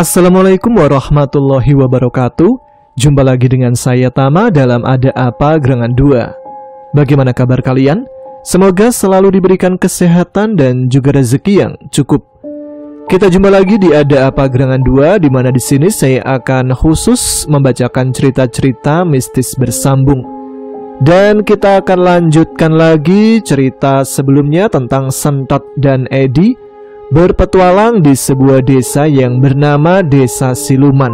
Assalamualaikum warahmatullahi wabarakatuh. Jumpa lagi dengan saya Tama dalam Ada Apa Gerangan 2. Bagaimana kabar kalian? Semoga selalu diberikan kesehatan dan juga rezeki yang cukup. Kita jumpa lagi di Ada Apa Gerangan 2, di mana di sini saya akan khusus membacakan cerita-cerita mistis bersambung. Dan kita akan lanjutkan lagi cerita sebelumnya tentang Sentot dan Edi berpetualang di sebuah desa yang bernama Desa Siluman.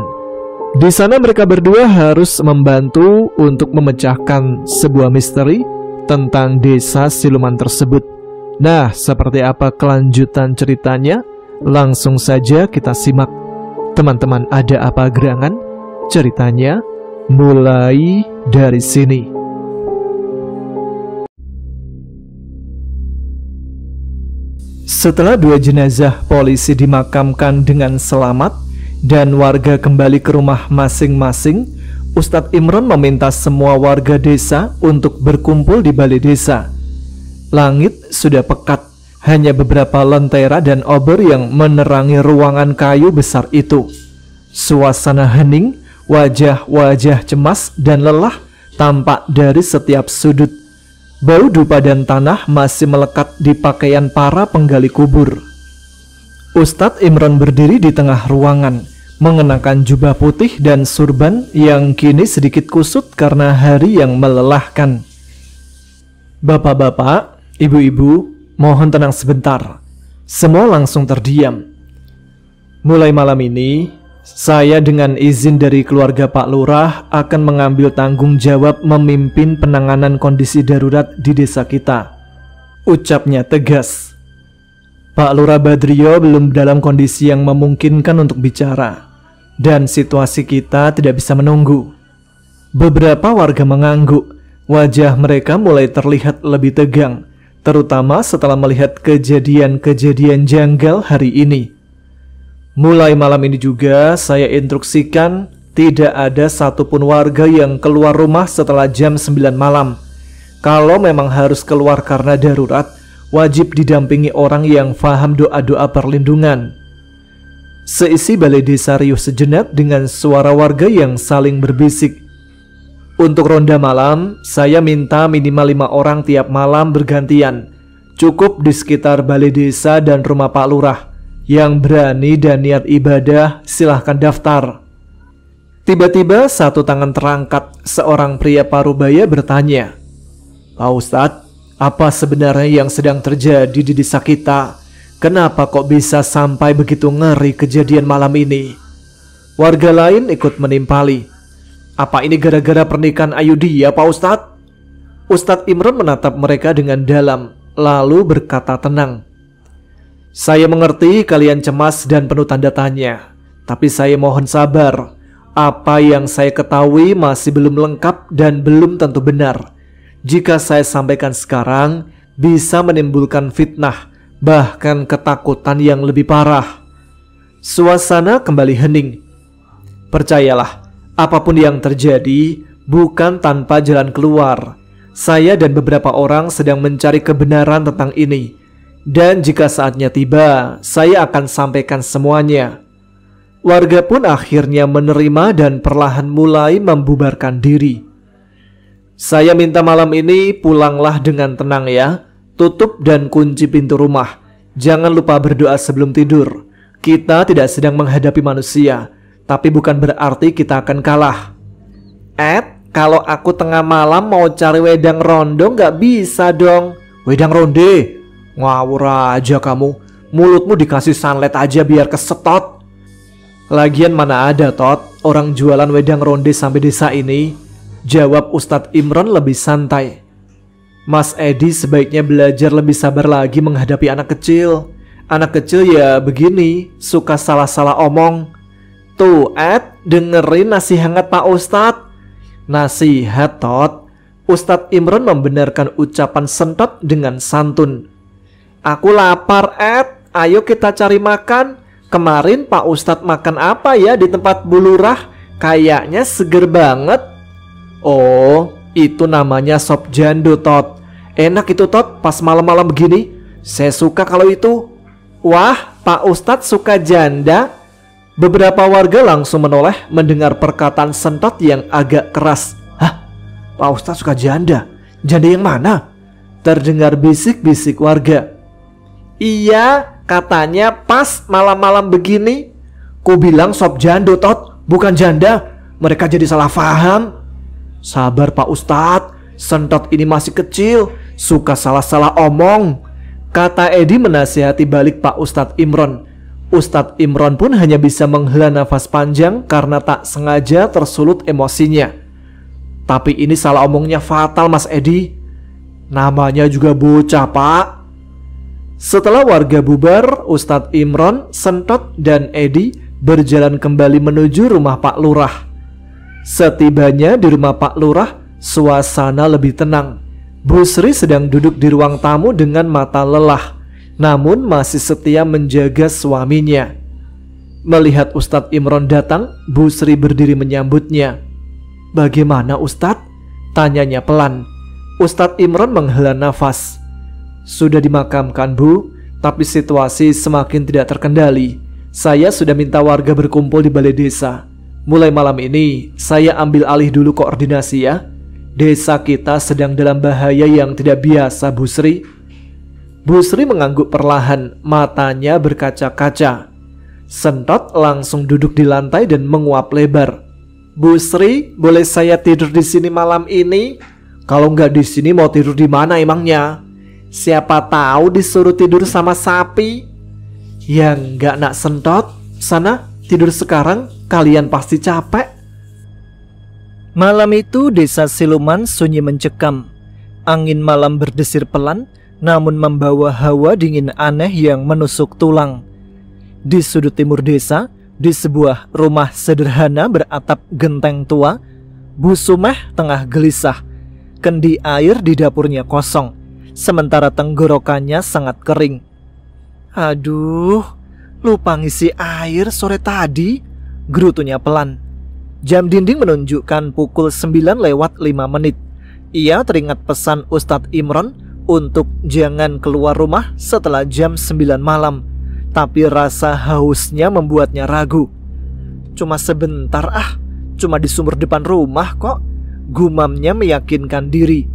Di sana mereka berdua harus membantu untuk memecahkan sebuah misteri tentang desa siluman tersebut. Nah, seperti apa kelanjutan ceritanya? Langsung saja kita simak. Teman-teman, ada apa gerangan? Ceritanya mulai dari sini. Setelah 2 jenazah polisi dimakamkan dengan selamat dan warga kembali ke rumah masing-masing, Ustadz Imron meminta semua warga desa untuk berkumpul di balai desa. Langit sudah pekat, hanya beberapa lentera dan obor yang menerangi ruangan kayu besar itu. Suasana hening, wajah-wajah cemas dan lelah tampak dari setiap sudut. Bau dupa dan tanah masih melekat di pakaian para penggali kubur. Ustadz Imron berdiri di tengah ruangan, mengenakan jubah putih dan surban yang kini sedikit kusut karena hari yang melelahkan. Bapak-bapak, ibu-ibu, mohon tenang sebentar. Semua langsung terdiam. Mulai malam ini, saya dengan izin dari keluarga Pak Lurah akan mengambil tanggung jawab memimpin penanganan kondisi darurat di desa kita, ucapnya tegas. Pak Lurah Badrio belum dalam kondisi yang memungkinkan untuk bicara, dan situasi kita tidak bisa menunggu. Beberapa warga mengangguk, wajah mereka mulai terlihat lebih tegang, terutama setelah melihat kejadian-kejadian janggal hari ini. Mulai malam ini juga saya instruksikan tidak ada satupun warga yang keluar rumah setelah jam 9 malam. Kalau memang harus keluar karena darurat, wajib didampingi orang yang faham doa-doa perlindungan. Seisi balai desa riuh sejenak dengan suara warga yang saling berbisik. Untuk ronda malam, saya minta minimal 5 orang tiap malam bergantian. Cukup di sekitar balai desa dan rumah Pak Lurah. Yang berani dan niat ibadah silahkan daftar. Tiba-tiba satu tangan terangkat. Seorang pria parubaya bertanya, Pak Ustadz, apa sebenarnya yang sedang terjadi di desa kita? Kenapa kok bisa sampai begitu ngeri kejadian malam ini? Warga lain ikut menimpali. Apa ini gara-gara pernikahan Ayudia, Pak Ustadz? Ustadz Imron menatap mereka dengan dalam, lalu berkata tenang, saya mengerti kalian cemas dan penuh tanda tanya, tapi saya mohon sabar. Apa yang saya ketahui masih belum lengkap dan belum tentu benar. Jika saya sampaikan sekarang, bisa menimbulkan fitnah, bahkan ketakutan yang lebih parah. Suasana kembali hening. Percayalah, apapun yang terjadi, bukan tanpa jalan keluar. Saya dan beberapa orang sedang mencari kebenaran tentang ini. Dan jika saatnya tiba, saya akan sampaikan semuanya. Warga pun akhirnya menerima dan perlahan mulai membubarkan diri. Saya minta malam ini pulanglah dengan tenang ya. Tutup dan kunci pintu rumah. Jangan lupa berdoa sebelum tidur. Kita tidak sedang menghadapi manusia, tapi bukan berarti kita akan kalah. Kalau aku tengah malam mau cari wedang rondo nggak bisa dong. Wedang ronde? Ngawur aja kamu. Mulutmu dikasih sanlet aja biar kesetot. Lagian mana ada Tot orang jualan wedang ronde sampai desa ini, jawab Ustadz Imron lebih santai. Mas Edi sebaiknya belajar lebih sabar lagi menghadapi anak kecil. Anak kecil ya begini, suka salah-salah omong. Tuh dengerin nasi hangat Pak Ustadz. Nasihat Tot. Ustadz Imron membenarkan ucapan Sentot dengan santun. Aku lapar, ayo kita cari makan. Kemarin Pak Ustadz makan apa ya di tempat Bu Lurah? Kayaknya seger banget. Oh, itu namanya sop jando, Tot. Enak itu, Tot, pas malam-malam begini. Saya suka kalau itu. Wah, Pak Ustadz suka janda. Beberapa warga langsung menoleh mendengar perkataan Sentot yang agak keras. "Hah? Pak Ustadz suka janda? Janda yang mana?" Terdengar bisik-bisik warga. "Iya, katanya pas malam-malam begini. Ku bilang sop jando tot, bukan janda. Mereka jadi salah paham." "Sabar Pak Ustadz, Sentot ini masih kecil, suka salah-salah omong," kata Edi menasihati balik Pak Ustadz Imron. Ustadz Imron pun hanya bisa menghela nafas panjang karena tak sengaja tersulut emosinya. "Tapi ini salah omongnya fatal Mas Edi. Namanya juga bocah Pak." Setelah warga bubar, Ustadz Imron, Sentot, dan Edi berjalan kembali menuju rumah Pak Lurah. Setibanya di rumah Pak Lurah, suasana lebih tenang. Bu Sri sedang duduk di ruang tamu dengan mata lelah, namun masih setia menjaga suaminya. Melihat Ustadz Imron datang, Bu Sri berdiri menyambutnya. "Bagaimana Ustadz?" tanyanya pelan. Ustadz Imron menghela nafas. "Sudah dimakamkan Bu, tapi situasi semakin tidak terkendali. Saya sudah minta warga berkumpul di balai desa. Mulai malam ini saya ambil alih dulu koordinasi ya. Desa kita sedang dalam bahaya yang tidak biasa Bu Sri." Bu Sri mengangguk perlahan, matanya berkaca-kaca. Sentot langsung duduk di lantai dan menguap lebar. "Bu Sri, boleh saya tidur di sini malam ini? Kalau nggak di sini mau tidur di mana emangnya? Siapa tahu disuruh tidur sama sapi." "Ya nggak nak Sentot, sana tidur sekarang, kalian pasti capek." Malam itu desa Siluman sunyi mencekam. Angin malam berdesir pelan, namun membawa hawa dingin aneh yang menusuk tulang. Di sudut timur desa, di sebuah rumah sederhana beratap genteng tua, Bu Sumeh tengah gelisah. Kendi air di dapurnya kosong, sementara tenggorokannya sangat kering. "Aduh, lupa ngisi air sore tadi," gerutunya pelan. Jam dinding menunjukkan pukul 9:05. Ia teringat pesan Ustadz Imron untuk jangan keluar rumah setelah jam 9 malam. Tapi rasa hausnya membuatnya ragu. "Cuma sebentar cuma di sumur depan rumah kok," gumamnya meyakinkan diri.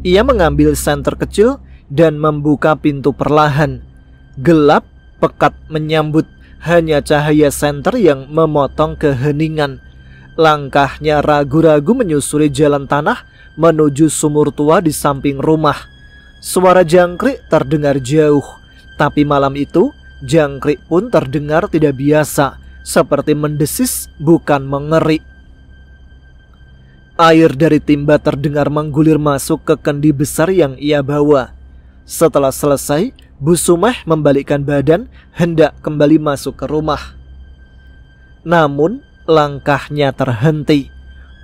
Ia mengambil senter kecil dan membuka pintu perlahan. Gelap pekat menyambut, hanya cahaya senter yang memotong keheningan. Langkahnya ragu-ragu menyusuri jalan tanah menuju sumur tua di samping rumah. Suara jangkrik terdengar jauh, tapi malam itu jangkrik pun terdengar tidak biasa, seperti mendesis bukan mengerik. Air dari timba terdengar menggulir masuk ke kendi besar yang ia bawa. Setelah selesai, Bu Sumeh membalikkan badan hendak kembali masuk ke rumah. Namun langkahnya terhenti.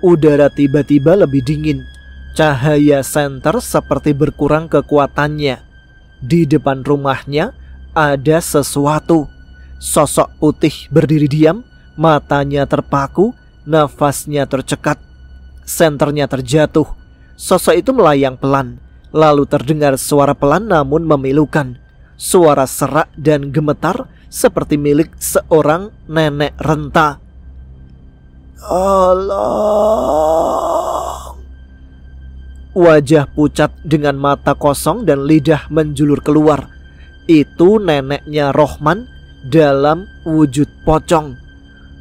Udara tiba-tiba lebih dingin. Cahaya senter seperti berkurang kekuatannya. Di depan rumahnya ada sesuatu. Sosok putih berdiri diam, matanya terpaku, nafasnya tercekat. Senternya terjatuh. Sosok itu melayang pelan. Lalu terdengar suara pelan namun memilukan. Suara serak dan gemetar seperti milik seorang nenek renta. "Allah!" Wajah pucat dengan mata kosong dan lidah menjulur keluar. Itu neneknya Rohman dalam wujud pocong.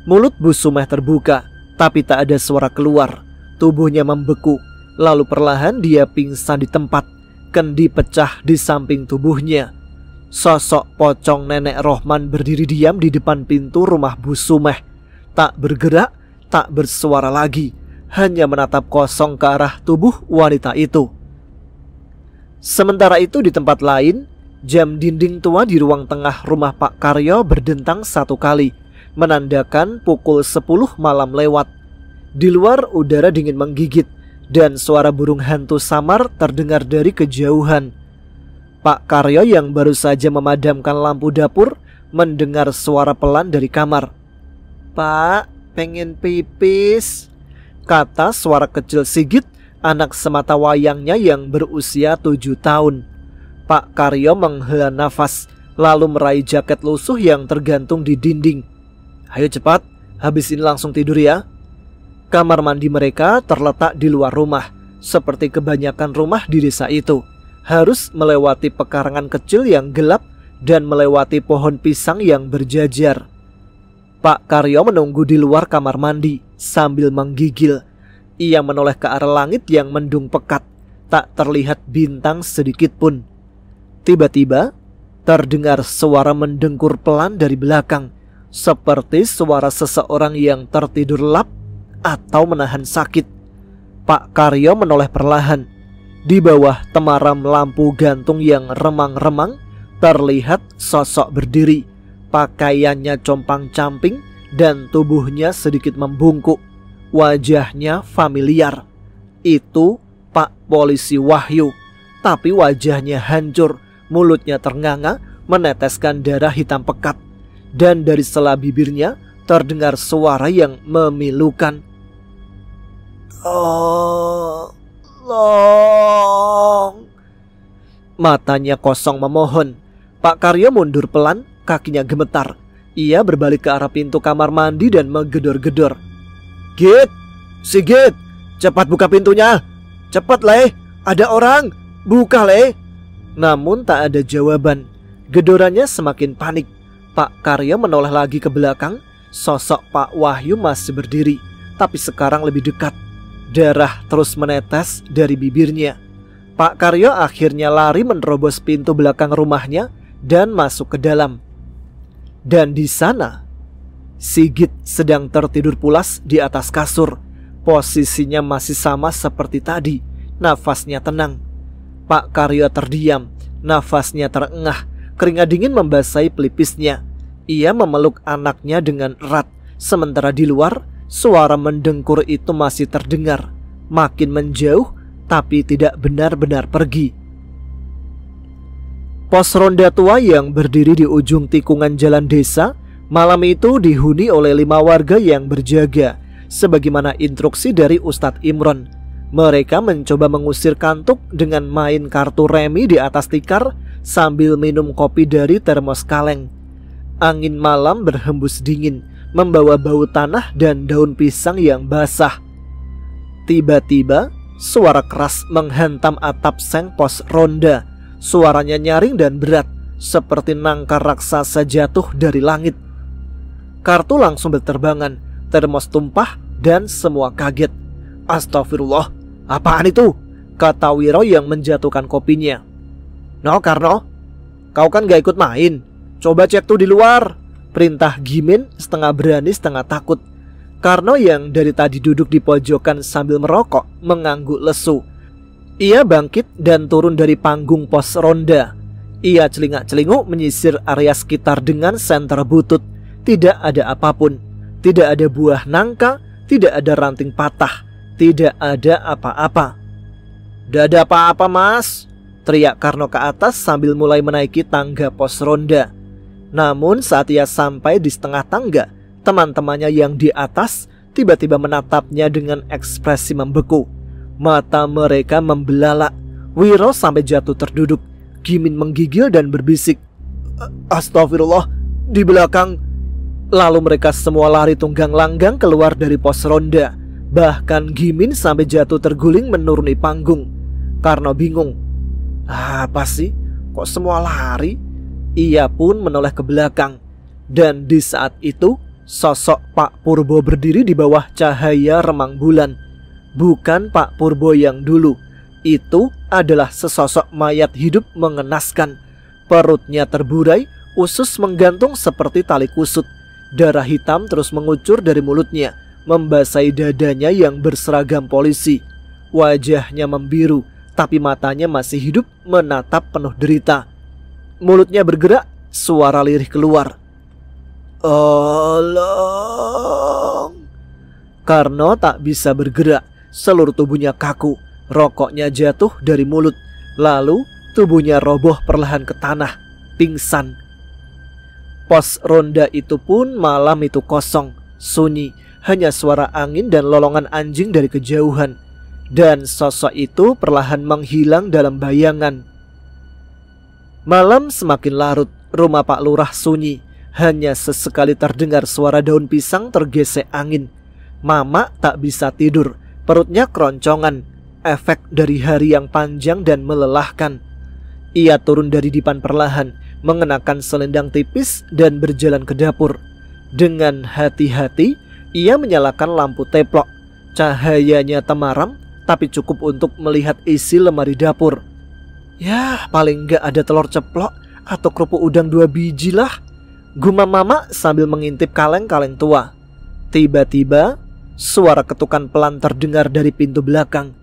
Mulut Bu Sumeh terbuka, tapi tak ada suara keluar. Tubuhnya membeku, lalu perlahan dia pingsan di tempat. Kendi pecah di samping tubuhnya. Sosok pocong nenek Rohman berdiri diam di depan pintu rumah Bu Sumeh. Tak bergerak, tak bersuara lagi, hanya menatap kosong ke arah tubuh wanita itu. Sementara itu di tempat lain, jam dinding tua di ruang tengah rumah Pak Karyo berdentang satu kali, menandakan pukul 10 malam lewat. Di luar udara dingin menggigit, dan suara burung hantu samar terdengar dari kejauhan. Pak Karyo yang baru saja memadamkan lampu dapur mendengar suara pelan dari kamar. "Pak, pengen pipis," kata suara kecil Sigit, anak semata wayangnya yang berusia 7 tahun. Pak Karyo menghela nafas, lalu meraih jaket lusuh yang tergantung di dinding. Ayo cepat, habis ini langsung tidur ya. Kamar mandi mereka terletak di luar rumah. Seperti kebanyakan rumah di desa itu, harus melewati pekarangan kecil yang gelap dan melewati pohon pisang yang berjajar. Pak Karyo menunggu di luar kamar mandi sambil menggigil. Ia menoleh ke arah langit yang mendung pekat. Tak terlihat bintang sedikit pun. Tiba-tiba terdengar suara mendengkur pelan dari belakang, seperti suara seseorang yang tertidur lelap atau menahan sakit. Pak Karyo menoleh perlahan. Di bawah temaram lampu gantung yang remang-remang terlihat sosok berdiri. Pakaiannya compang-camping dan tubuhnya sedikit membungkuk. Wajahnya familiar. Itu Pak Polisi Wahyu. Tapi wajahnya hancur, mulutnya ternganga, meneteskan darah hitam pekat. Dan dari sela bibirnya terdengar suara yang memilukan. Tolong. Matanya kosong memohon. Pak Karyo mundur pelan, kakinya gemetar. Ia berbalik ke arah pintu kamar mandi dan menggedor-gedor. Git, Sigit, cepat buka pintunya. Cepat Le, ada orang, buka Le. Namun tak ada jawaban. Gedorannya semakin panik. Pak Karyo menoleh lagi ke belakang. Sosok Pak Wahyu masih berdiri, tapi sekarang lebih dekat. Darah terus menetes dari bibirnya. Pak Karyo akhirnya lari menerobos pintu belakang rumahnya dan masuk ke dalam. Dan di sana, Sigit sedang tertidur pulas di atas kasur. Posisinya masih sama seperti tadi. Nafasnya tenang. Pak Karyo terdiam. Nafasnya terengah. Keringat dingin membasahi pelipisnya. Ia memeluk anaknya dengan erat. Sementara di luar, suara mendengkur itu masih terdengar. Makin menjauh, tapi tidak benar-benar pergi. Pos ronda tua yang berdiri di ujung tikungan jalan desa malam itu dihuni oleh 5 warga yang berjaga, sebagaimana instruksi dari Ustadz Imron. Mereka mencoba mengusir kantuk dengan main kartu remi di atas tikar sambil minum kopi dari termos kaleng. Angin malam berhembus dingin, membawa bau tanah dan daun pisang yang basah. Tiba-tiba, suara keras menghantam atap seng pos ronda. Suaranya nyaring dan berat, seperti nangka raksasa jatuh dari langit. Kartu langsung berterbangan, termos tumpah, dan semua kaget. Astagfirullah, apaan itu? Kata Wiro yang menjatuhkan kopinya. No Karno, kau kan gak ikut main. Coba cek tuh di luar. Perintah Gimin setengah berani setengah takut. Karno yang dari tadi duduk di pojokan sambil merokok mengangguk lesu. Ia bangkit dan turun dari panggung pos ronda. Ia celingak-celinguk menyisir area sekitar dengan senter butut. Tidak ada apapun. Tidak ada buah nangka. Tidak ada ranting patah. Tidak ada apa-apa. Tidak ada apa-apa mas, teriak Karno ke atas sambil mulai menaiki tangga pos ronda. Namun saat ia sampai di setengah tangga, teman-temannya yang di atas tiba-tiba menatapnya dengan ekspresi membeku. Mata mereka membelalak. Wiro sampai jatuh terduduk. Gimin menggigil dan berbisik, Astagfirullah, di belakang. Lalu mereka semua lari tunggang langgang keluar dari pos ronda. Bahkan Gimin sampai jatuh terguling menuruni panggung. Karno bingung. Apa sih? Kok semua lari? Ia pun menoleh ke belakang. Dan di saat itu, sosok Pak Purbo berdiri di bawah cahaya remang bulan. Bukan Pak Purbo yang dulu. Itu adalah sesosok mayat hidup mengenaskan. Perutnya terburai, usus menggantung seperti tali kusut. Darah hitam terus mengucur dari mulutnya, membasahi dadanya yang berseragam polisi. Wajahnya membiru, tapi matanya masih hidup menatap penuh derita. Mulutnya bergerak, suara lirih keluar. Tolong. Karno tak bisa bergerak. Seluruh tubuhnya kaku. Rokoknya jatuh dari mulut. Lalu tubuhnya roboh perlahan ke tanah. Pingsan. Pos ronda itu pun malam itu kosong, sunyi. Hanya suara angin dan lolongan anjing dari kejauhan. Dan sosok itu perlahan menghilang dalam bayangan. Malam semakin larut. Rumah Pak Lurah sunyi. Hanya sesekali terdengar suara daun pisang tergesek angin. Mama tak bisa tidur, perutnya keroncongan, efek dari hari yang panjang dan melelahkan. Ia turun dari dipan perlahan, mengenakan selendang tipis dan berjalan ke dapur. Dengan hati-hati, ia menyalakan lampu teplok. Cahayanya temaram, tapi cukup untuk melihat isi lemari dapur. Ya, paling enggak ada telur ceplok atau kerupuk udang 2 biji lah, gumam Mama sambil mengintip kaleng-kaleng tua. Tiba-tiba, suara ketukan pelan terdengar dari pintu belakang.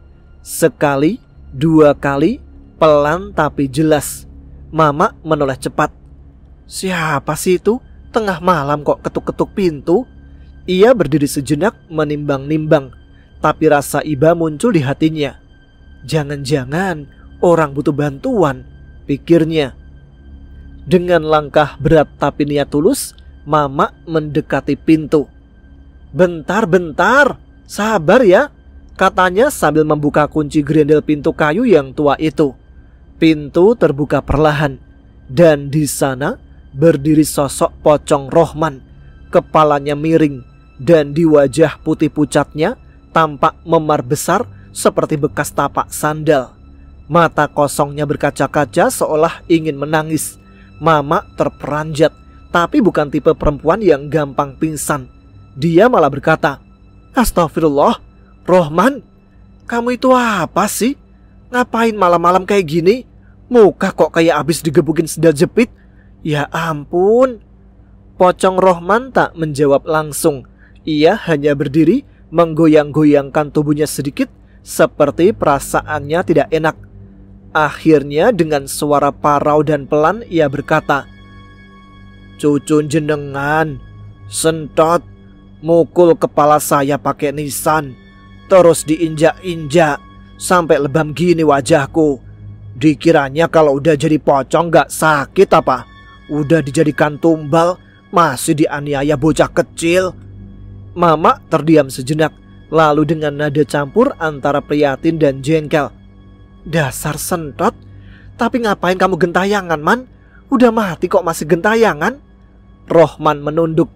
Sekali, 2 kali, pelan tapi jelas. Mama menoleh cepat. Siapa sih itu? Tengah malam kok ketuk-ketuk pintu? Ia berdiri sejenak menimbang-nimbang, tapi rasa iba muncul di hatinya. Jangan-jangan orang butuh bantuan, pikirnya. Dengan langkah berat tapi niat tulus, Mama mendekati pintu. Bentar, sabar ya, katanya sambil membuka kunci grendel pintu kayu yang tua itu. Pintu terbuka perlahan, dan di sana berdiri sosok pocong Rohman. Kepalanya miring, dan di wajah putih pucatnya tampak memar besar seperti bekas tapak sandal. Mata kosongnya berkaca-kaca seolah ingin menangis. Mama terperanjat, tapi bukan tipe perempuan yang gampang pingsan. Dia malah berkata, Astagfirullah, Rohman, kamu itu apa sih? Ngapain malam-malam kayak gini? Muka kok kayak abis digebukin sendal jepit. Ya ampun. Pocong Rohman tak menjawab langsung. Ia hanya berdiri, menggoyang-goyangkan tubuhnya sedikit, seperti perasaannya tidak enak. Akhirnya dengan suara parau dan pelan ia berkata, Cucu jenengan, sentot, mukul kepala saya pakai nisan, terus diinjak-injak sampai lebam gini wajahku. Dikiranya kalau udah jadi pocong gak sakit apa? Udah dijadikan tumbal, masih dianiaya bocah kecil. Mama terdiam sejenak, lalu dengan nada campur antara prihatin dan jengkel, Dasar sentot, tapi ngapain kamu gentayangan, Man? Udah mati kok masih gentayangan? Rohman menunduk.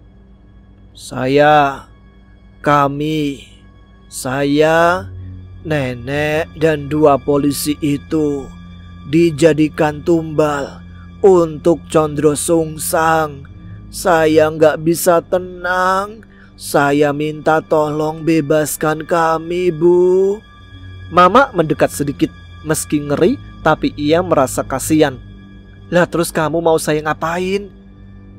Kami, nenek dan 2 polisi itu dijadikan tumbal untuk Condro Sungsang. Saya nggak bisa tenang. Saya minta tolong bebaskan kami, Bu. Mama mendekat sedikit, meski ngeri, tapi ia merasa kasihan. Lah terus kamu mau saya ngapain?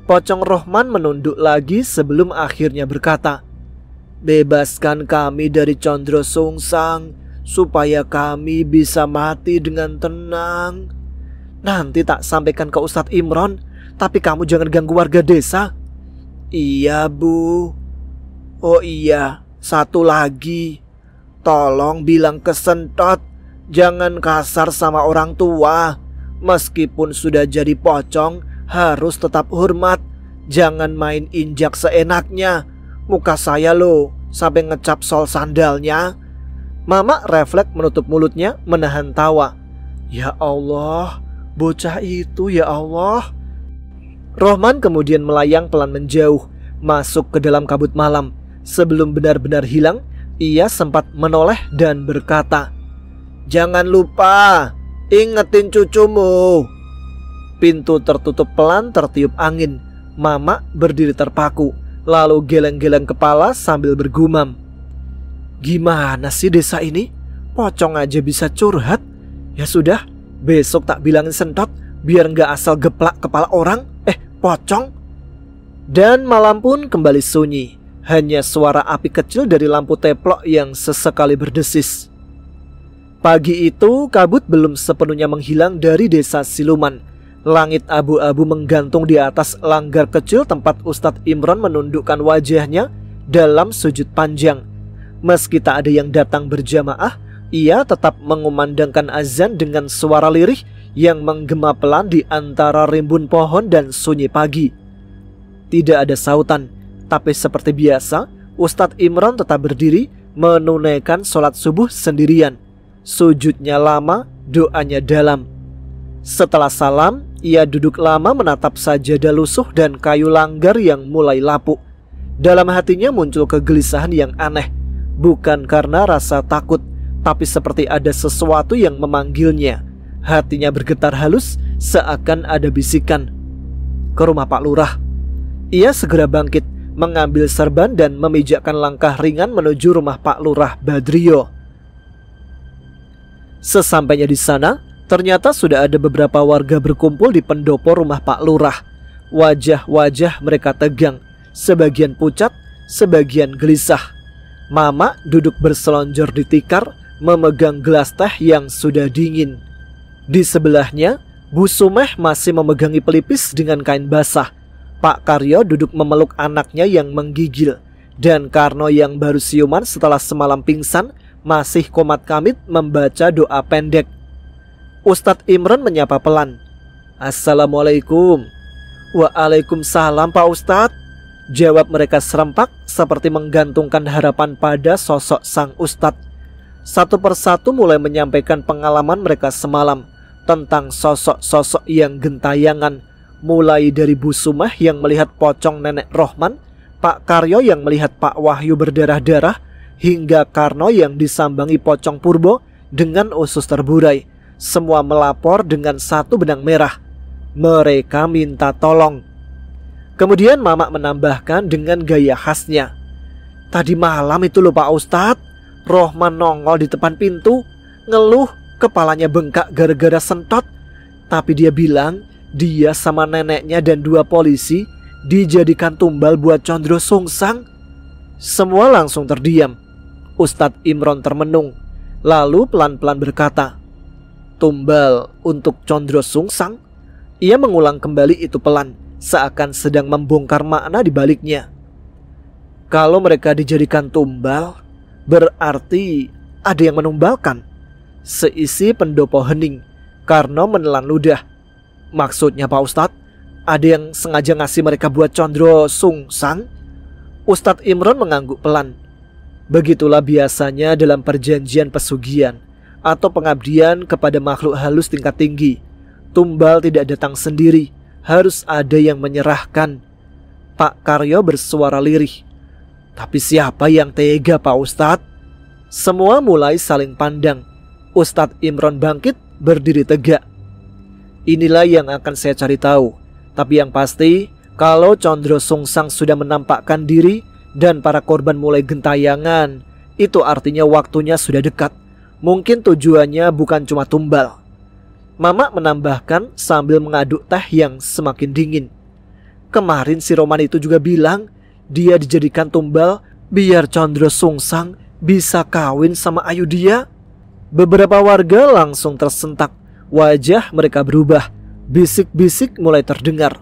Pocong Rohman menunduk lagi sebelum akhirnya berkata, Bebaskan kami dari Condro Sungsang, supaya kami bisa mati dengan tenang. Nanti tak sampaikan ke Ustadz Imron, tapi kamu jangan ganggu warga desa. Iya, Bu. Oh iya, satu lagi, tolong bilang ke sentot, jangan kasar sama orang tua. Meskipun sudah jadi pocong, harus tetap hormat. Jangan main injak seenaknya. Muka saya loh, sampai ngecap sol sandalnya. Mama refleks menutup mulutnya, menahan tawa. Ya Allah, bocah itu, ya Allah. Rohman kemudian melayang pelan menjauh, masuk ke dalam kabut malam. Sebelum benar-benar hilang, ia sempat menoleh dan berkata, Jangan lupa, ingetin cucumu. Pintu tertutup pelan tertiup angin. Mama berdiri terpaku, lalu geleng-geleng kepala sambil bergumam. Gimana sih desa ini? Pocong aja bisa curhat. Ya sudah, besok tak bilangin sentot, biar nggak asal geplak kepala orang. Pocong. Dan malam pun kembali sunyi. Hanya suara api kecil dari lampu teplok yang sesekali berdesis. Pagi itu kabut belum sepenuhnya menghilang dari desa siluman. Langit abu-abu menggantung di atas langgar kecil tempat Ustadz Imron menundukkan wajahnya dalam sujud panjang. Meski tak ada yang datang berjamaah, ia tetap mengumandangkan azan dengan suara lirih yang menggema pelan di antara rimbun pohon dan sunyi pagi. Tidak ada sautan, tapi seperti biasa, Ustadz Imron tetap berdiri menunaikan sholat subuh sendirian. Sujudnya lama, doanya dalam. Setelah salam, ia duduk lama menatap sajadah lusuh dan kayu langgar yang mulai lapuk. Dalam hatinya muncul kegelisahan yang aneh, bukan karena rasa takut, tapi seperti ada sesuatu yang memanggilnya. Hatinya bergetar halus, seakan ada bisikan. Ke rumah Pak Lurah. Ia segera bangkit, mengambil serban dan memijakkan langkah ringan menuju rumah Pak Lurah Badrio. Sesampainya di sana, ternyata sudah ada beberapa warga berkumpul di pendopo rumah Pak Lurah. Wajah-wajah mereka tegang, sebagian pucat, sebagian gelisah. Mama duduk berselonjor di tikar, memegang gelas teh yang sudah dingin. Di sebelahnya, Bu Sumeh masih memegangi pelipis dengan kain basah. Pak Karyo duduk memeluk anaknya yang menggigil, dan Karno yang baru siuman setelah semalam pingsan masih komat kamit membaca doa pendek. Ustadz Imron menyapa pelan. Assalamualaikum. Waalaikumsalam Pak Ustadz, jawab mereka serempak seperti menggantungkan harapan pada sosok sang Ustadz. Satu persatu mulai menyampaikan pengalaman mereka semalam tentang sosok-sosok yang gentayangan, mulai dari Bu Sumah yang melihat pocong Nenek Rohman, Pak Karyo yang melihat Pak Wahyu berdarah-darah, hingga Karno yang disambangi pocong Purbo dengan usus terburai. Semua melapor dengan satu benang merah. Mereka minta tolong. Kemudian Mama menambahkan dengan gaya khasnya. Tadi malam itu loh Pak Ustadz, Rohman nongol di depan pintu, ngeluh kepalanya bengkak gara-gara sentot. Tapi dia bilang dia sama neneknya dan 2 polisi dijadikan tumbal buat Condro Sungsang. Semua langsung terdiam. Ustadz Imron termenung, lalu pelan-pelan berkata, tumbal untuk Condro Sungsang? Ia mengulang kembali itu pelan, seakan sedang membongkar makna di baliknya. Kalau mereka dijadikan tumbal, berarti ada yang menumbalkan. Seisi pendopo hening. Karno menelan ludah. Maksudnya Pak Ustadz, ada yang sengaja ngasih mereka buat Condro Sungsang? Ustadz Imron mengangguk pelan. Begitulah biasanya dalam perjanjian pesugihan atau pengabdian kepada makhluk halus tingkat tinggi. Tumbal tidak datang sendiri, harus ada yang menyerahkan. Pak Karyo bersuara lirih. Tapi siapa yang tega Pak Ustadz? Semua mulai saling pandang. Ustadz Imron bangkit, berdiri tegak. Inilah yang akan saya cari tahu. Tapi yang pasti, kalau Condro Sungsang sudah menampakkan diri dan para korban mulai gentayangan, itu artinya waktunya sudah dekat. Mungkin tujuannya bukan cuma tumbal. Mama menambahkan sambil mengaduk teh yang semakin dingin. Kemarin si Roman itu juga bilang dia dijadikan tumbal biar Condro Sungsang bisa kawin sama Ayu dia. Beberapa warga langsung tersentak. Wajah mereka berubah. Bisik-bisik mulai terdengar.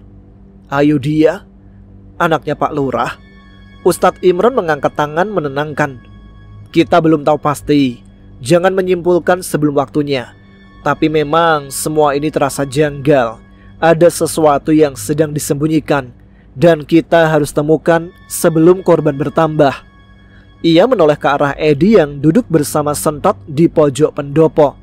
Ayu dia? Anaknya Pak Lurah? Ustadz Imron mengangkat tangan menenangkan. Kita belum tahu pasti. Jangan menyimpulkan sebelum waktunya. Tapi memang semua ini terasa janggal. Ada sesuatu yang sedang disembunyikan. Dan kita harus temukan sebelum korban bertambah. Ia menoleh ke arah Edi yang duduk bersama Sentot di pojok pendopo.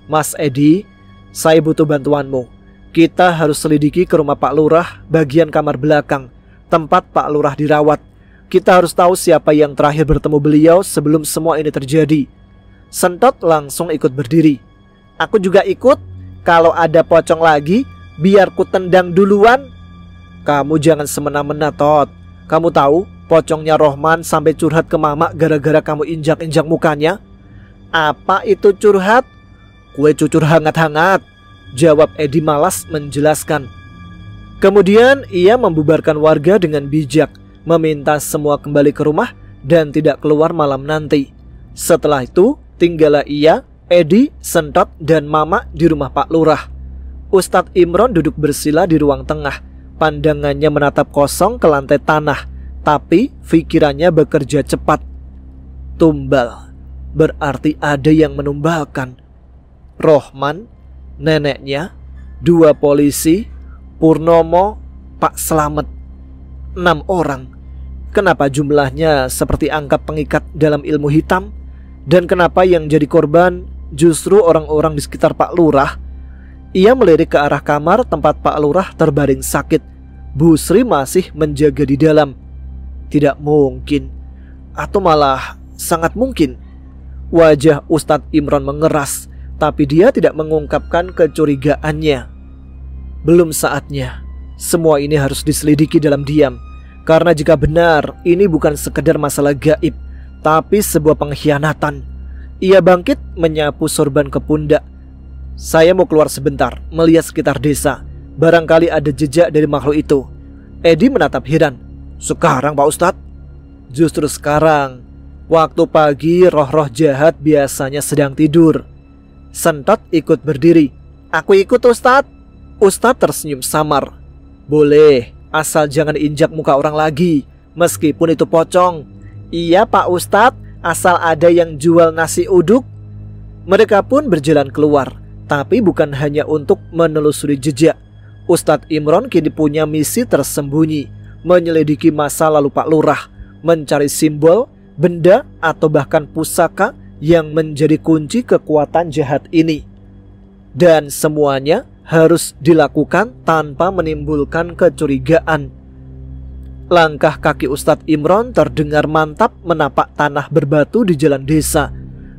Mas Edi, saya butuh bantuanmu. Kita harus selidiki ke rumah Pak Lurah bagian kamar belakang, tempat Pak Lurah dirawat. Kita harus tahu siapa yang terakhir bertemu beliau sebelum semua ini terjadi. Sentot langsung ikut berdiri. Aku juga ikut. Kalau ada pocong lagi, biar ku tendang duluan. Kamu jangan semena-mena, Tot. Kamu tahu pocongnya Rohman sampai curhat ke Mama gara-gara kamu injak-injak mukanya. Apa itu curhat? Kue cucur hangat-hangat, jawab Edi malas menjelaskan. Kemudian ia membubarkan warga dengan bijak, meminta semua kembali ke rumah dan tidak keluar malam nanti. Setelah itu tinggallah ia, Edi, Sentot, dan Mama di rumah Pak Lurah. Ustadz Imron duduk bersila di ruang tengah. Pandangannya menatap kosong ke lantai tanah, tapi pikirannya bekerja cepat. Tumbal, berarti ada yang menumbalkan. Rohman, neneknya, 2 polisi, Purnomo, Pak Slamet. 6 orang. Kenapa jumlahnya seperti angka pengikat dalam ilmu hitam? Dan kenapa yang jadi korban justru orang-orang di sekitar Pak Lurah? Ia melirik ke arah kamar tempat Pak Lurah terbaring sakit. Bu Sri masih menjaga di dalam. Tidak mungkin, atau malah sangat mungkin. Wajah Ustadz Imron mengeras, tapi dia tidak mengungkapkan kecurigaannya. Belum saatnya. Semua ini harus diselidiki dalam diam. Karena jika benar ini bukan sekedar masalah gaib, tapi sebuah pengkhianatan. Ia bangkit menyapu sorban ke pundak. Saya mau keluar sebentar, melihat sekitar desa. Barangkali ada jejak dari makhluk itu. Edi menatap heran. Sekarang Pak Ustadz? Justru sekarang. Waktu pagi roh-roh jahat biasanya sedang tidur. Sentot ikut berdiri. Aku ikut Ustadz. Ustadz tersenyum samar. Boleh, asal jangan injak muka orang lagi, meskipun itu pocong. Iya Pak Ustadz, asal ada yang jual nasi uduk. Mereka pun berjalan keluar, tapi bukan hanya untuk menelusuri jejak. Ustadz Imron kini punya misi tersembunyi, menyelidiki masa lalu Pak Lurah, mencari simbol, benda, atau bahkan pusaka yang menjadi kunci kekuatan jahat ini. Dan semuanya harus dilakukan tanpa menimbulkan kecurigaan. Langkah kaki Ustadz Imron terdengar mantap menapak tanah berbatu di jalan desa.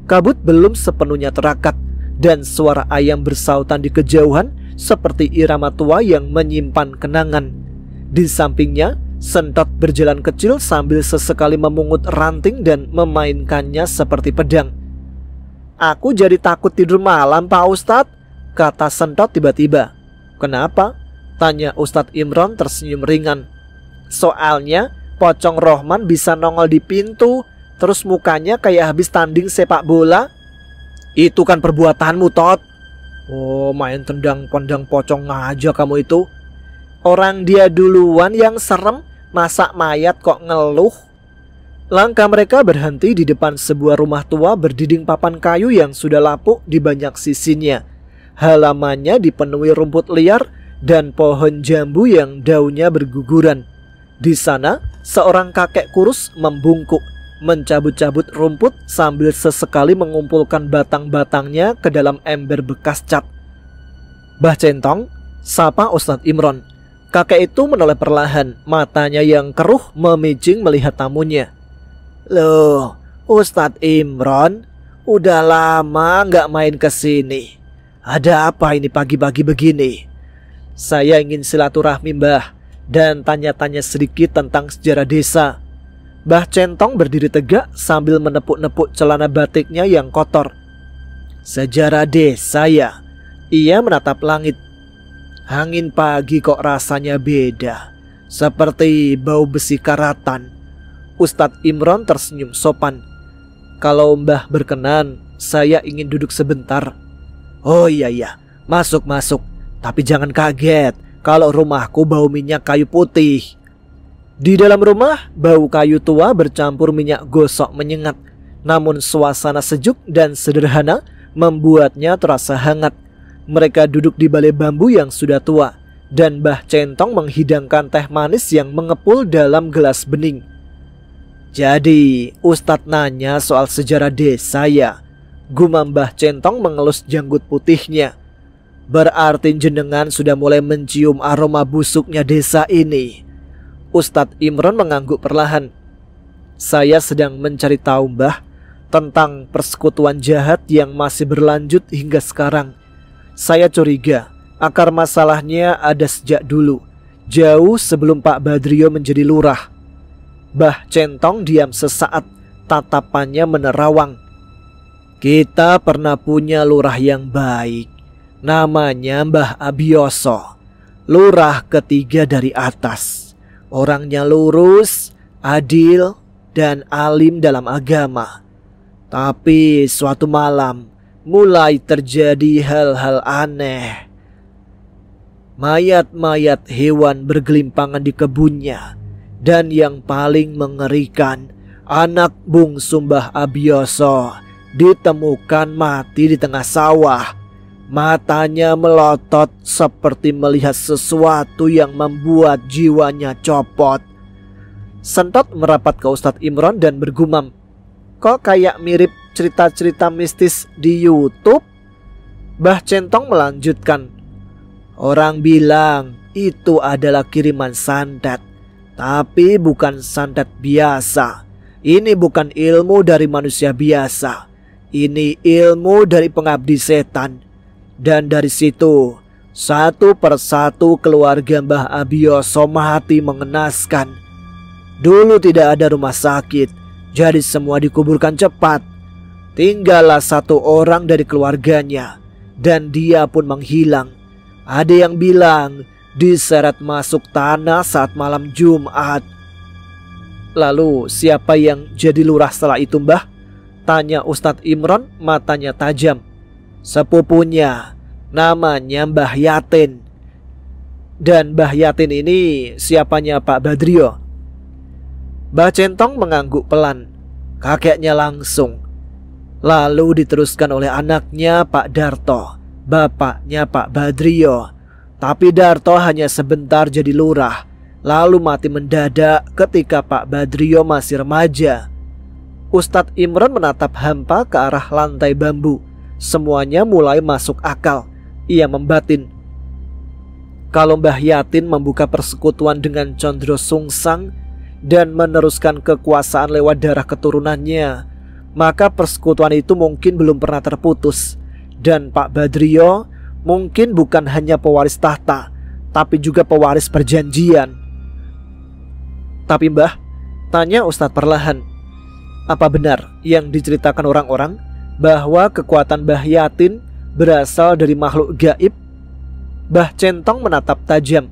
Kabut belum sepenuhnya terakat, dan suara ayam bersautan di kejauhan seperti irama tua yang menyimpan kenangan. Di sampingnya, Sentot berjalan kecil sambil sesekali memungut ranting dan memainkannya seperti pedang. Aku jadi takut tidur malam Pak Ustadz, kata Sentot tiba-tiba. Kenapa? Tanya Ustadz Imron tersenyum ringan. Soalnya pocong Rohman bisa nongol di pintu, terus mukanya kayak habis tanding sepak bola. Itu kan perbuatanmu Tot. Oh, main tendang pandang pocong aja kamu itu. Orang dia duluan yang serem, masa mayat kok ngeluh. Langkah mereka berhenti di depan sebuah rumah tua berdinding papan kayu yang sudah lapuk di banyak sisinya. Halamannya dipenuhi rumput liar dan pohon jambu yang daunnya berguguran. Di sana, seorang kakek kurus membungkuk, mencabut-cabut rumput sambil sesekali mengumpulkan batang-batangnya ke dalam ember bekas cat. Bah Centong, sapa Ustadz Imron. Kakek itu menoleh perlahan, matanya yang keruh memicing melihat tamunya. Loh, Ustadz Imron, udah lama nggak main ke sini. Ada apa ini pagi-pagi begini? Saya ingin silaturahmi Mbah dan tanya-tanya sedikit tentang sejarah desa. Mbah Centong berdiri tegak sambil menepuk-nepuk celana batiknya yang kotor. Sejarah desa ya? Ia menatap langit. Angin pagi kok rasanya beda, seperti bau besi karatan. Ustadz Imron tersenyum sopan. Kalau Mbah berkenan, saya ingin duduk sebentar. Oh iya, masuk. Tapi jangan kaget kalau rumahku bau minyak kayu putih. Di dalam rumah, bau kayu tua bercampur minyak gosok menyengat. Namun suasana sejuk dan sederhana membuatnya terasa hangat. Mereka duduk di balai bambu yang sudah tua, dan Mbah Centong menghidangkan teh manis yang mengepul dalam gelas bening. Jadi, Ustadz nanya soal sejarah desa ya? Gumam Mbah Centong mengelus janggut putihnya. Berarti jenengan sudah mulai mencium aroma busuknya desa ini. Ustadz Imron mengangguk perlahan. Saya sedang mencari tahu Mbah tentang persekutuan jahat yang masih berlanjut hingga sekarang. Saya curiga akar masalahnya ada sejak dulu, jauh sebelum Pak Badrio menjadi lurah. Mbah Centong diam sesaat, tatapannya menerawang. Kita pernah punya lurah yang baik, namanya Mbah Abioso, lurah ketiga dari atas. Orangnya lurus, adil, dan alim dalam agama. Tapi suatu malam mulai terjadi hal-hal aneh. Mayat-mayat hewan bergelimpangan di kebunnya. Dan yang paling mengerikan, anak bungsu Mbah Abioso ditemukan mati di tengah sawah. Matanya melotot seperti melihat sesuatu yang membuat jiwanya copot. Sentot merapat ke Ustadz Imron dan bergumam. Kok kayak mirip cerita-cerita mistis di YouTube? Mbah Centong melanjutkan. Orang bilang itu adalah kiriman santet, tapi bukan santet biasa. Ini bukan ilmu dari manusia biasa. Ini ilmu dari pengabdi setan. Dan dari situ, satu persatu keluarga Mbah Abioso mati mengenaskan. Dulu tidak ada rumah sakit, jadi semua dikuburkan cepat. Tinggallah satu orang dari keluarganya, dan dia pun menghilang. Ada yang bilang diseret masuk tanah saat malam Jumat. Lalu siapa yang jadi lurah setelah itu, Mbah? Tanya Ustadz Imron, matanya tajam. Sepupunya, namanya Mbah Yatin. Dan Mbah Yatin ini siapanya Pak Badrio? Mbah Centong mengangguk pelan. Kakeknya langsung. Lalu diteruskan oleh anaknya Pak Darto, bapaknya Pak Badrio. Tapi Darto hanya sebentar jadi lurah, lalu mati mendadak ketika Pak Badrio masih remaja. Ustadz Imron menatap hampa ke arah lantai bambu. Semuanya mulai masuk akal. Ia membatin, kalau Mbah Yatin membuka persekutuan dengan Condro Sungsang dan meneruskan kekuasaan lewat darah keturunannya, maka persekutuan itu mungkin belum pernah terputus. Dan Pak Badrio mungkin bukan hanya pewaris tahta, tapi juga pewaris perjanjian. Tapi Mbah, tanya Ustadz perlahan, apa benar yang diceritakan orang-orang bahwa kekuatan Mbah Yatin berasal dari makhluk gaib? Mbah Centong menatap tajam.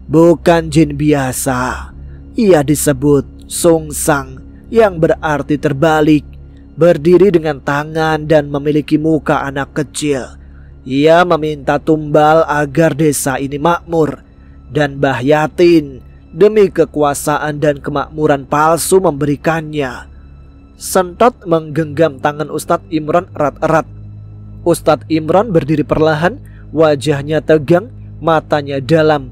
Bukan jin biasa. Ia disebut Sungsang, yang berarti terbalik, berdiri dengan tangan dan memiliki muka anak kecil. Ia meminta tumbal agar desa ini makmur. Dan Mbah Yatin demi kekuasaan dan kemakmuran palsu memberikannya. Sentot menggenggam tangan Ustadz Imron erat-erat. Ustadz Imron berdiri perlahan, wajahnya tegang, matanya dalam.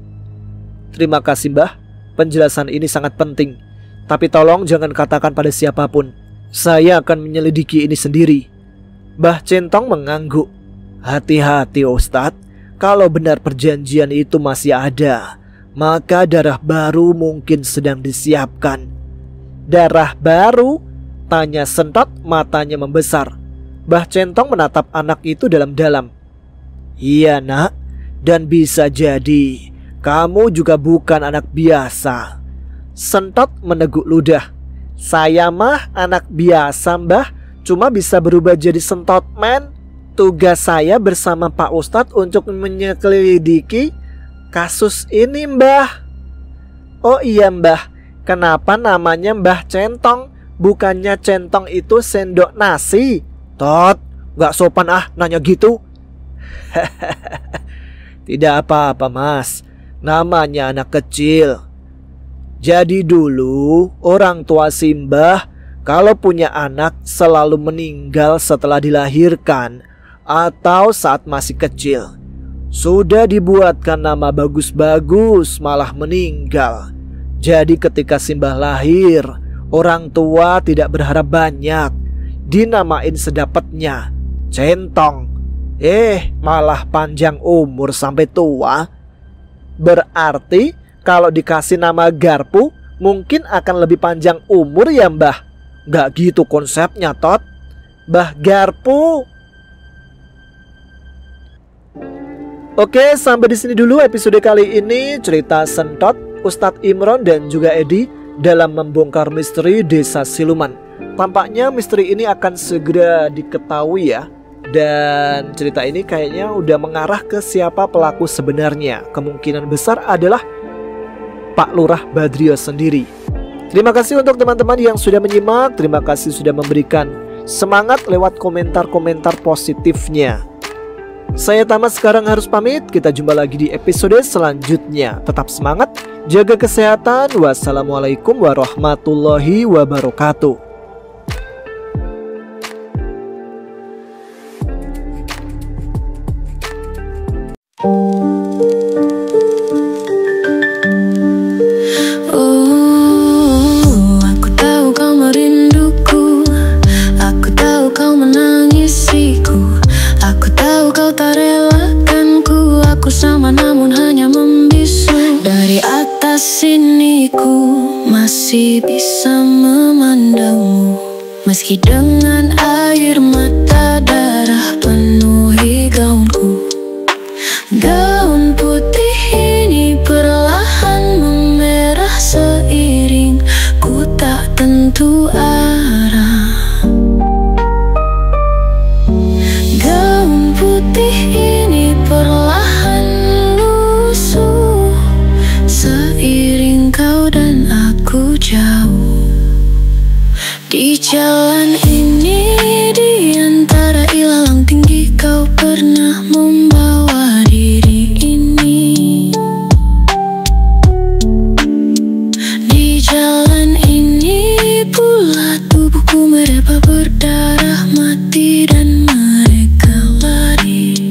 Terima kasih Mbah, penjelasan ini sangat penting. Tapi tolong jangan katakan pada siapapun. Saya akan menyelidiki ini sendiri. Mbah Centong mengangguk. Hati-hati Ustadz, kalau benar perjanjian itu masih ada, maka darah baru mungkin sedang disiapkan. Darah baru? Tanya Sentot, matanya membesar. Mbah Centong menatap anak itu dalam-dalam. Iya nak, dan bisa jadi kamu juga bukan anak biasa. Sentot meneguk ludah. Saya mah anak biasa Mbah, cuma bisa berubah jadi sentot man. Tugas saya bersama Pak Ustadz untuk menyelidiki kasus ini Mbah. Oh iya Mbah, kenapa namanya Mbah Centong? Bukannya centong itu sendok nasi? Tot, gak sopan nanya gitu. Tidak apa-apa mas, namanya anak kecil. Jadi dulu orang tua Simbah kalau punya anak selalu meninggal setelah dilahirkan atau saat masih kecil. Sudah dibuatkan nama bagus-bagus malah meninggal. Jadi ketika Simbah lahir, orang tua tidak berharap banyak, dinamain sedapatnya Centong. Malah panjang umur sampai tua. Berarti kalau dikasih nama Garpu mungkin akan lebih panjang umur ya Mbah? Gak gitu konsepnya Tot. Mbah Garpu. Oke, sampai di sini dulu episode kali ini, cerita Sentot, Ustadz Imron dan juga Edi dalam membongkar misteri Desa Siluman. Tampaknya misteri ini akan segera diketahui ya. Dan cerita ini kayaknya udah mengarah ke siapa pelaku sebenarnya. Kemungkinan besar adalah Pak Lurah Badrio sendiri. Terima kasih untuk teman-teman yang sudah menyimak. Terima kasih sudah memberikan semangat lewat komentar-komentar positifnya. Saya Tama sekarang harus pamit. Kita jumpa lagi di episode selanjutnya. Tetap semangat, jaga kesehatan. Wassalamualaikum warahmatullahi wabarakatuh. Aku tahu kau merinduku, aku tahu kau menangisiku, aku tahu kau tak relakanku, aku sama masih bisa memandangmu, meski dengan air mata darah penuhi gaunku. Gaun putih ini perlahan memerah seiring ku tak tentu arah. Gaun putih ini perlahan lusuh seiring kau dan aku jauh. Di jalan ini, di antara ilalang tinggi, kau pernah membawa diri ini. Di jalan ini pula tubuhku mereba berdarah mati dan mereka lari.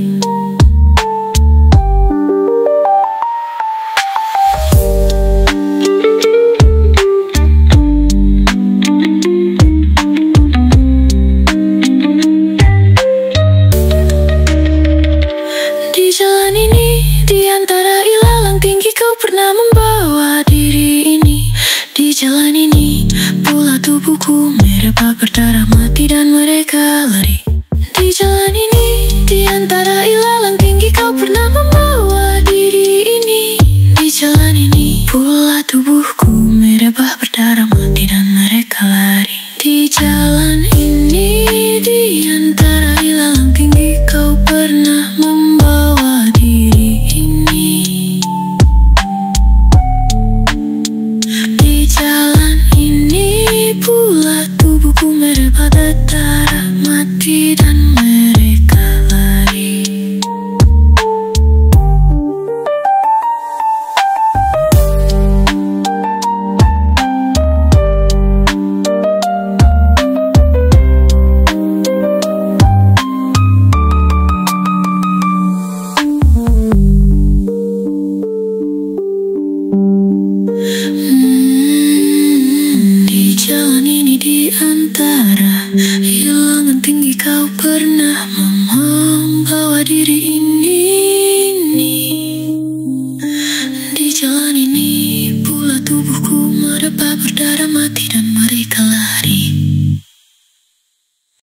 Di jalan ini, di antara ilalang tinggi, kau pernah membawa diri ini. Di jalan ini pula tubuhku mereba berdarah mati dan mereka lari. Di jalan ini, di antara ilalang tinggi, kau pernah membawa diri ini. Di jalan ini pula tubuhku mereba berdarah mati dan mereka lari. Di jalan ini, di antara ilalang tinggi, kau pernah membawa diri ini. Di jalan ini pula tubuhku mereba berdarah mati dan mereka lari. Di jalan ini, di antara ilalang tinggi, kau pernah membawa diri ini.